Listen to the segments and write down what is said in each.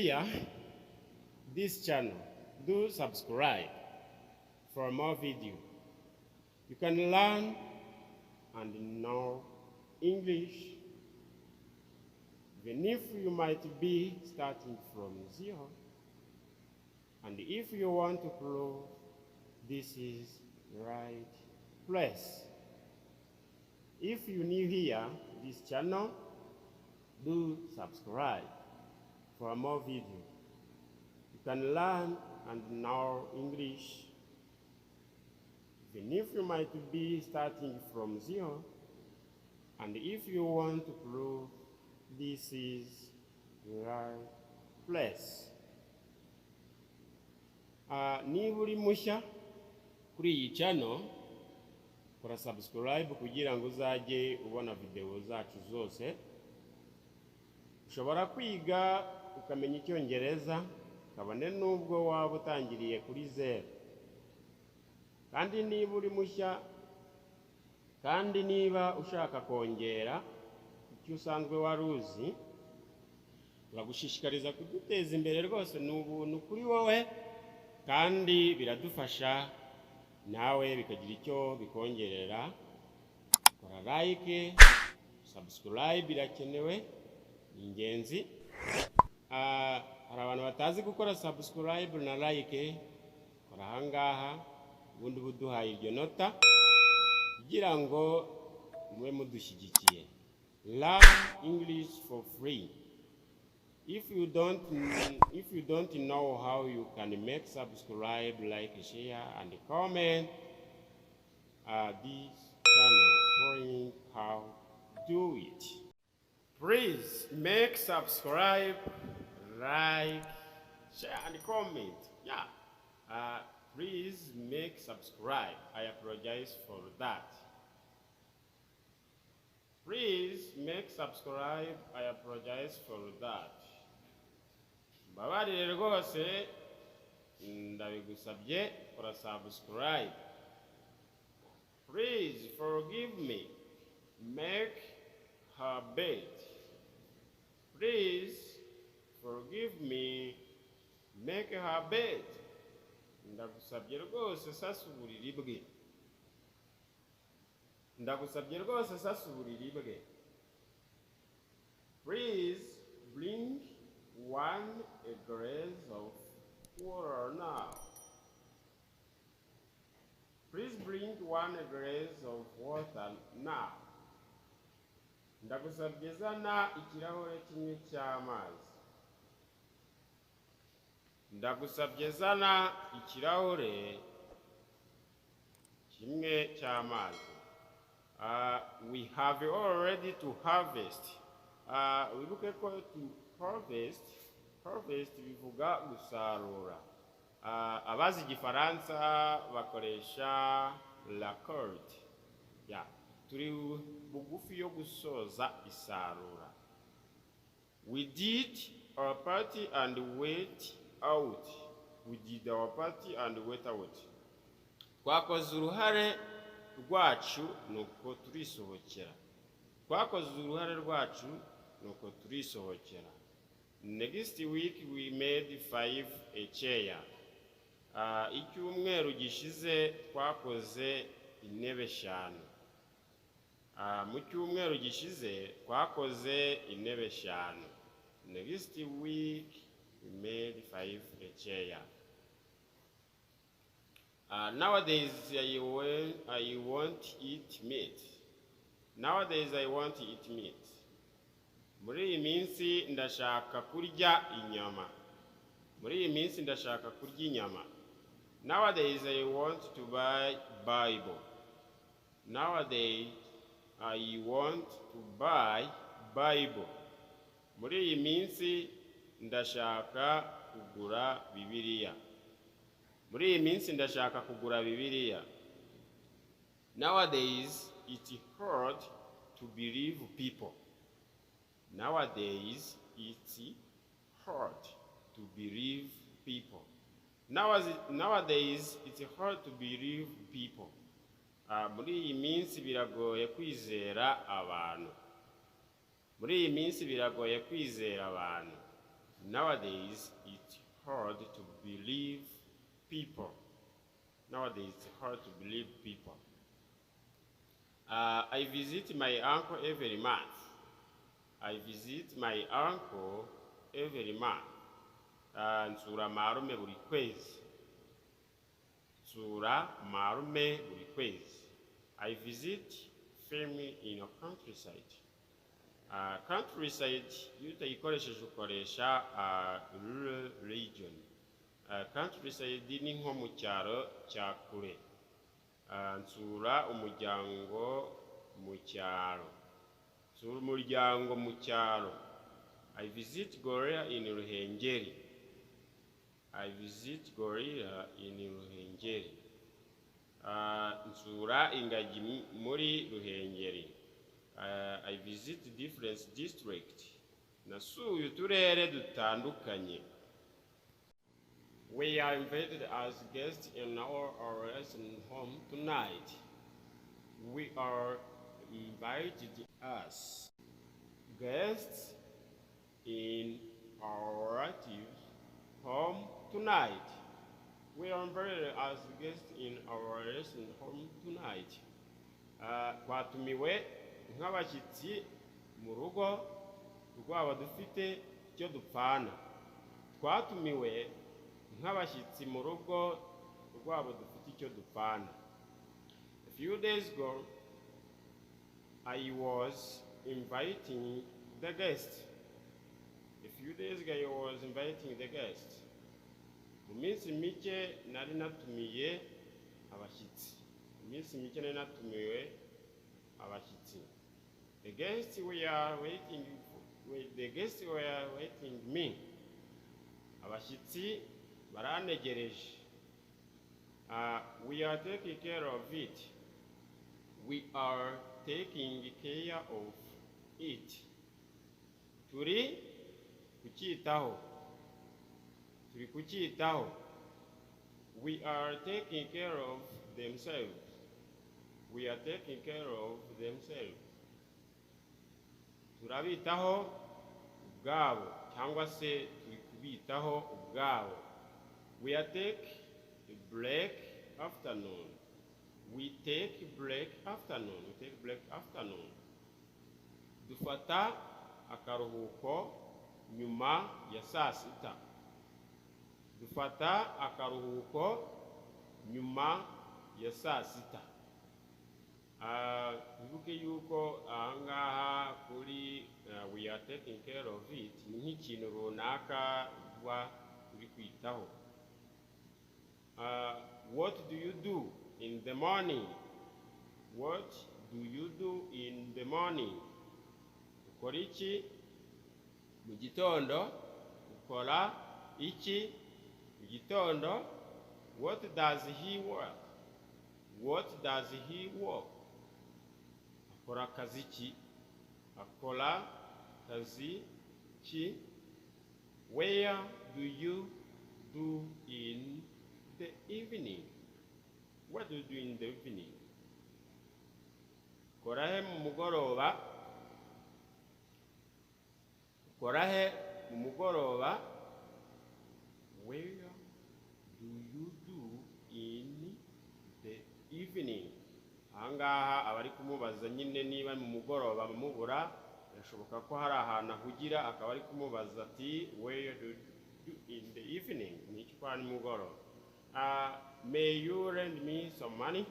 here, this channel, do subscribe for more video. You can learn and know English, even if you might be starting from zero. And if you want to prove, this is the right place. If you're new here, this channel, do subscribe for more video. You can learn and know English, even if you might be starting from zero. And if you want to prove, this is the right place. Niba uri mushya kuri iyi channel, kora subscribe kugira ngo uzajye ubona video zacu zose. Ushobora kwiga ukamenya icyongereza, kabone nubwo waba utangiriye kuri zero. Kandi niba uri mushya, kandi niba ushaka kongera icyo usanzwe waruzi, turagushishikariza kuduteza imbere rwose. Ni ubuntu kuri wowe, kandi biradufasha nawe bikagira icyo bikongerera. Kora like, subscribe birakenewe, ni ingenzi. Hari abantu batazi gukora subscribe na like, kora ahangaha ubundi buduhaye iryo nota kugira ngo mwe mudushyigikiye. Learn English for free. If you don't know how you can make subscribe, like, share, and comment, this channel showing how to do it. Please make subscribe, like, share, and comment. Yeah. Please make subscribe. I apologize for that. Please make subscribe. I apologize for that. Babarire rwose, ndabigusabye kora subscribe. Please forgive me. Make her bed. Please forgive me. Make her bed. Ndagusabye rwose sasa uburiri bwe. Ndagusabye rwose sasa uburiri bwe. Please bring 1 glass of water now. Please bring 1 glass of water now. Ndagusabye zana ikirahure kimwe cy'amazi. Ndagusabye zana ikirahure kimwe cy'amazi. We have already to harvest. Wibuke ko to harvest bivuga gusarura. Abazi igifaransa bakoresha récolte. Yeah. Turi bugufi yo gusoza isarura. We did our party and wait out. We did our party and wait out. Twakoze uruhare rwacu nuko turisohokera. Twakoze uruhare rwacu nuko turisohokera. Next week we made 5 a chair. Icyumweru gishize twakoze intebe 5. Mu cyumweru gishize twakoze intebe 5. Next week we made 5 a chair. Nowadays I want to eat meat. Nowadays I want to eat meat. Muri iyi minsi ndashaka kurya inyama. Muri iyi minsi ndashaka kurya inyama. Nowadays I want to buy Bible. Nowadays I want to buy Bible. Muri iyi minsi ndashaka kugura Bibiliya. Muri iyi minsi ndashaka kugura Bibiliya. Nowadays it's hard to believe people. Nowadays it's hard to believe people. Nowadays it's hard to believe people. Muri iyi minsi biragoye kwizera abantu. Muri iyi minsi biragoye kwizera abantu. Nowadays, it's hard to believe people. Nowadays, it's hard to believe people. I visit my uncle every month. I visit my uncle every month. Nsura marume buri kwezi. Nsura marume buri kwezi. I visit family in a countryside. Countryside, iyo utayikoresheje ukoresha rural region. Countryside ni nko mu cyaro cya kure. Nsura umuryango mu cyaro. Nsura umuryango mu cyaro. I visit Gorilla in Ruhengeri. I visit Gorilla in Ruhengeri. Nsura ingagi muri Ruhengeri. I visit different district. Nasuye uturere dutandukanye. We are invited as guests in our lesson home tonight. We are invited as guests in our relatives' home tonight. We are invited as guests in our lesson home tonight. Twatumiwe nk'abashyitsi mu rugo rwabo dufite icyo dupfana. Twatumiwe nk'abashyitsi mu rugo rwabo dufite icyo dupfana. A few days ago, I was inviting the guests. A few days ago, I was inviting the guests. Mu minsi mike nari natumiye abashyitsi. Mu minsi mike nari natumiwe abashyitsi. The guests were waiting me. Abashyitsi baranegereje. We are taking care of it. We are taking care of it. Turi kucyitaho. Turi kucyitaho. We are taking care of themselves. We are taking care of themselves. Turabitaho ubwabo cyangwa se turi kubitaho ubwabo. We are take a break afternoon. We take break afternoon. We take break afternoon. Dufata akaruhuko nyuma ya saa sita. Dufata akaruhuko nyuma ya saa sita. Bivuge yuko ahangaha kuri we are taking care of it ni nk'ikintu runaka uba uri kwitaho. What do you do in the morning? What do you do in the morning? Ukora iki mu gitondo? Ukora iki mu gitondo? What does he work? What does he work? Akora kazi ki? Akora kazi ki? Where do you do in the evening? What do you do in the evening? Korahe mu mugoroba? Korahe mu mugoroba? Where do you do in the evening? Ahangaha abari kumubaza nyine niba mu mugoroba mubura, birashoboka ko hari ahantu ahugira akaba ari kumubaza ati where do you do in the evening? Ni iki kwa nimugoroba? May you lend me some money?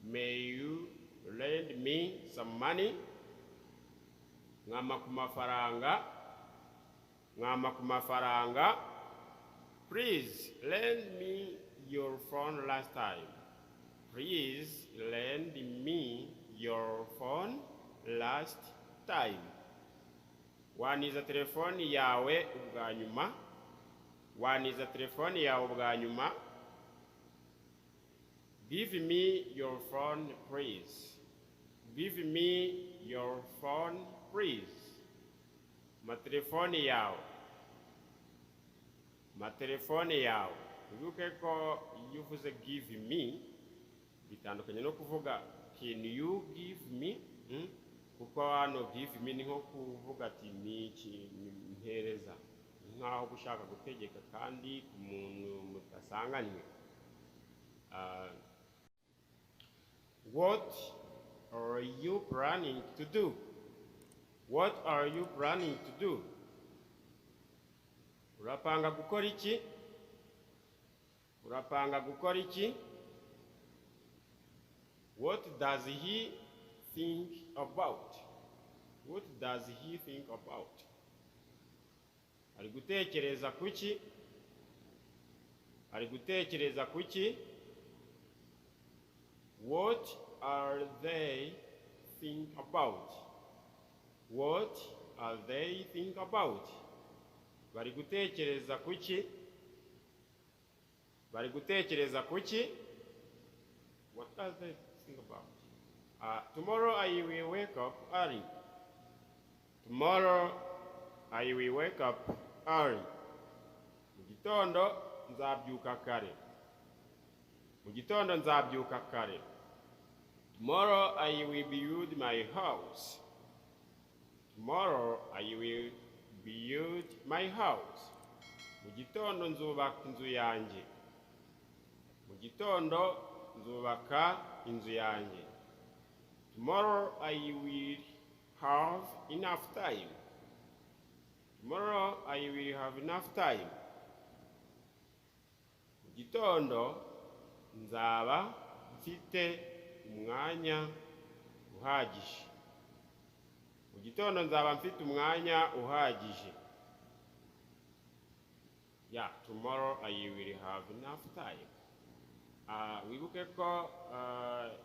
May you lend me some money? Ngama ku mafaranga? Ngama ku mafaranga? Please lend me your phone last time. Please lend me your phone last time. Waniza telefoni yawe ubwa nyuma? Waniza telefoni yawe ubwa nyuma? Give me your phone, please. Give me your phone, please. Matelefoni yawe. Matelefoni yawe. Wibuke ko iyo uvuze give me bitandukanye no kuvuga can you give me? Kuko hano give me ni nko kuvuga ati ni iki umuhereza nkaho gushaka gutegeka kandi ku muntu mutasanganywe. What are you planning to do? What are you planning to do? Urapanga gukora iki? Urapanga gukora iki? What does he think about? What does he think about? Ari gutekereza kuki? Ari gutekereza kuki? What are they think about? What are they think about? Bari gutekereza kuki? Bari gutekereza kuki? What does they think about? Tomorrow I will wake up early. Tomorrow I will wake up early. Mu gitondo nzabyuka kare. Mu gitondo nzabyuka kare. Tomorrow I will build my house. Tomorrow I will build my house. Mu gitondo nzubaka inzu yanjye. Mu gitondo nzubaka inzu yanjye. Tomorrow I will have enough time. Tomorrow I will have enough time. Mu gitondo nzaba mfite umwanya uhagije. Mu gitondo nzaba mfite umwanya uhagije. Yeah, tomorrow I will have enough time. Wibuke ko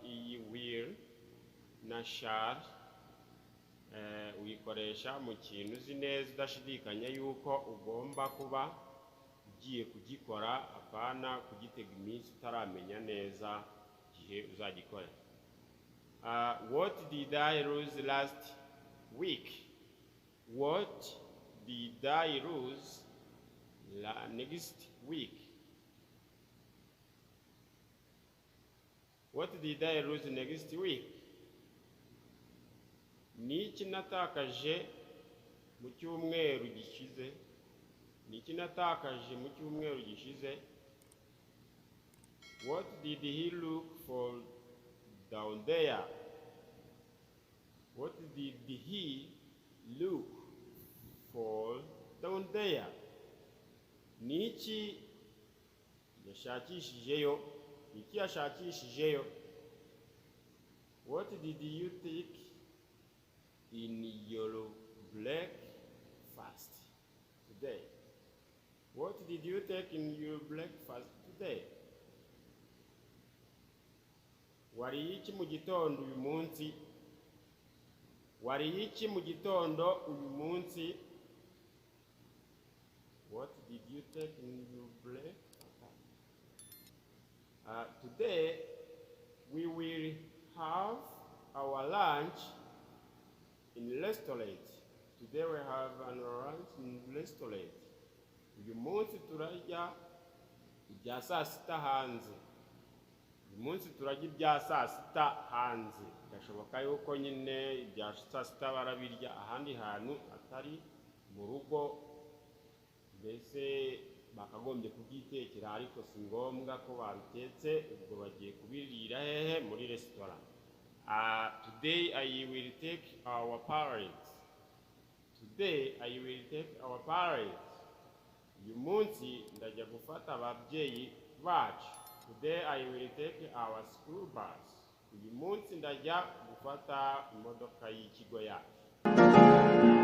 iyi will na shall uyikoresha mu kintu uzi neza udashidikanya yuko ugomba kuba ugiye kugikora, apana kugitega iminsi utaramenya neza igihe uzagikora. What did I lose last week? What did I lose next week? What did I lose next week? Niki natakaje mu cyumweru gishize? Niki natakaje mu cyumweru gishize? What did he look for down there? What did he look for down there? Niki yashakishijeyo? Niki yashakishijeyo? What did you take in your breakfast today? What did you take in your breakfast today? Wariye iki mu gitondo uyu munsi? Wariye iki mu gitondo uyu munsi? What did you take in your breakfast? Today we will have our lunch in restaurant. Today we have an lunch in restaurant. Uyu munsi turarya ibya saa sita hanze. Uyu munsi turarya ibya saa sita hanze. Gashoboka yuko nyine ibya saa sita barabirya ahandi hantu atari mu rugo, mbese bakagombye kubyitekera, ariko si ngombwa ko babitetse, ubwo bagiye kubirira hehe? Muri restaurant. Today I will take our parents. Today I will take our parents. Uyu munsi ndajya gufata ababyeyi bacu. Today I will take our school bus. Uyu munsi ndajya gufata imodoka y'ikigo yacu.